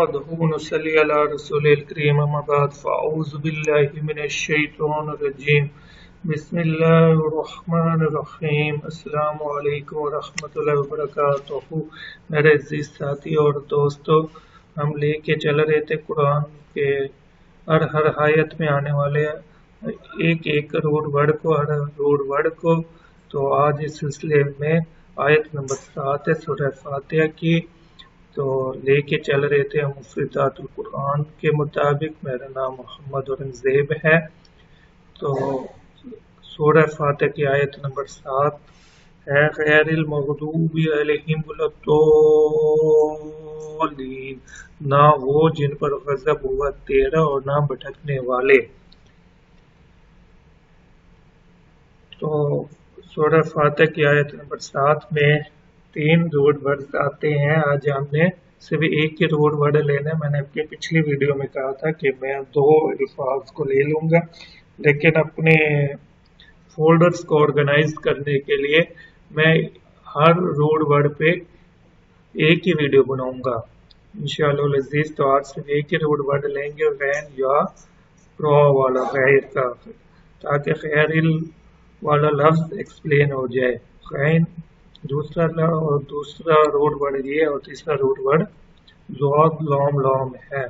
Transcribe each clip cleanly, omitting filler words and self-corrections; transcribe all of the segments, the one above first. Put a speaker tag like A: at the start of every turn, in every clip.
A: ونصلي على رسول الكريم أما بعد فأعوذ بالله من الشيطان الرجيم بسم الله الرحمن الرحیم السلام علیکم ورحمۃ اللہ وبرکاتہ۔ میرے عزیز ساتھی اور دوستو، ہم لے کے چل رہے تھے قرآن کے ہر آیت میں آنے والے ایک روٹ ورڈ کو، ہر روٹ ورڈ کو۔ تو آج اس سلسلے میں آیت نمبر 7 ہے سورہ فاتحہ کی، تو لے کے چل رہے تھے ہم مفردات القرآن کے مطابق۔ میرا نام محمد اورنگزیب ہے۔ تو سورہ فاتحہ کی آیت نمبر 7 ہے غیر المغضوب علیہم ولا الضالین، نہ وہ جن پر غضب ہوا تیرا اور نہ بھٹکنے والے۔ تو سورہ فاتحہ کی آیت نمبر 7 میں 3 روٹ ورڈ آتے ہیں۔ آج ہم نے صرف ایک ہی روٹ ورڈ لینا ہے۔ میں نے اپنی پچھلی ویڈیو میں کہا تھا کہ میں 2 الفاظ کو لے لوں گا، لیکن اپنے فولڈرز کو آرگنائز کرنے کے لیے میں ہر روٹ ورڈ پہ ایک ہی ویڈیو بناؤں گا انشاءاللہ العزیز۔ تو آج صرف ایک ہی روٹ ورڈ لیں گے، غین یا را والا، غیر کا، تاکہ غیر والا لفظ ایکسپلین ہو جائے۔ غین دوسرا روٹ ورڈ یہ ہے، اور تیسرا روٹ ورڈ ضاد لام لام ہے۔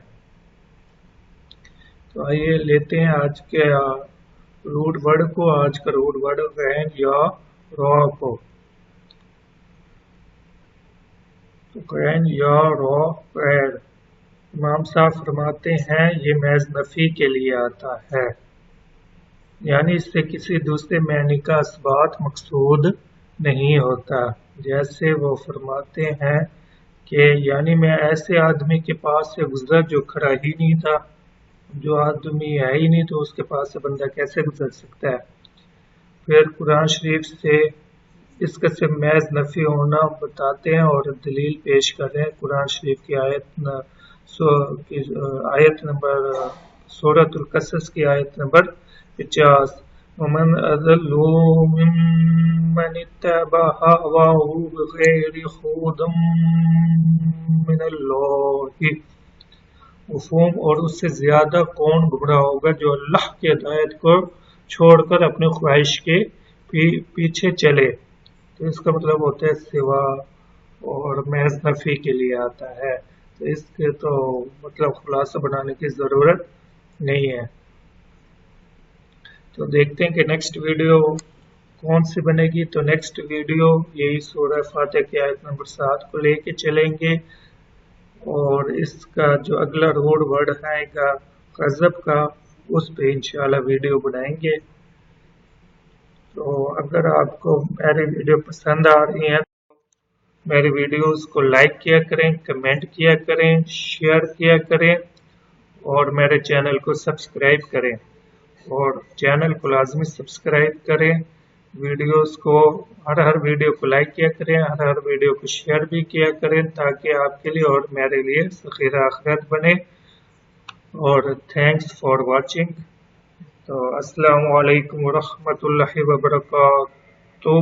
A: تو آئیے لیتے ہیں آج کے روٹ ورڈ کو۔ آج کا روٹ ورڈ غین یا را کو۔ تو غین یا را غیر، امام صاحب فرماتے ہیں یہ محض نفی کے لیے آتا ہے، یعنی اس سے کسی دوسرے معنی کا اثبات مقصود نہیں ہوتا۔ جیسے وہ فرماتے ہیں کہ یعنی میں ایسے آدمی کے پاس سے گزرا جو کھڑا ہی نہیں تھا، جو آدمی ہے ہی نہیں تو اس کے پاس سے بندہ کیسے گزر سکتا ہے۔ پھر قرآن شریف سے اس کا سے محض نفی ہونا بتاتے ہیں اور دلیل پیش کر رہے ہیں۔ قرآن شریف کی آیت نمبر سورۃ القصص کی آیت نمبر 50، وَمَنْ أَضَلُّ مِمَّنِ اتَّبَعَ هَوَاهُ بِغَيْرِ هُدًى مِنَ اللَّهِ، مفہوم، اور اس سے زیادہ کون گمراہ ہوگا جو اللہ کی ہدایت کو چھوڑ کر اپنی خواہش کے پیچھے چلے۔ تو اس کا مطلب ہوتا ہے سوا اور محض نفی کے لیے آتا ہے، تو اس کے تو مطلب خلاصہ بنانے کی ضرورت نہیں ہے۔ تو دیکھتے ہیں کہ نیکسٹ ویڈیو کون سی بنے گی۔ تو نیکسٹ ویڈیو یہی سورہ فاتحہ کی آیت نمبر 7 کو لے کے چلیں گے، اور اس کا جو اگلا روڈ ورڈ آئے گا غضب کا، اس پہ انشاءاللہ ویڈیو بنائیں گے۔ تو اگر آپ کو میری ویڈیو پسند آ رہی ہیں تو میری ویڈیوز کو لائک کیا کریں، کمنٹ کیا کریں، شیئر کیا کریں، اور میرے چینل کو سبسکرائب کریں، اور چینل کو لازمی سبسکرائب کریں۔ ویڈیوز کو ہر ویڈیو کو لائک کیا کریں، ہر ویڈیو کو شیئر بھی کیا کریں، تاکہ آپ کے لیے اور میرے لیے ذخیرہ آخرت بنے۔ اور تھینکس فار واچنگ۔ تو السلام علیکم ورحمۃ اللہ وبرکاتہ۔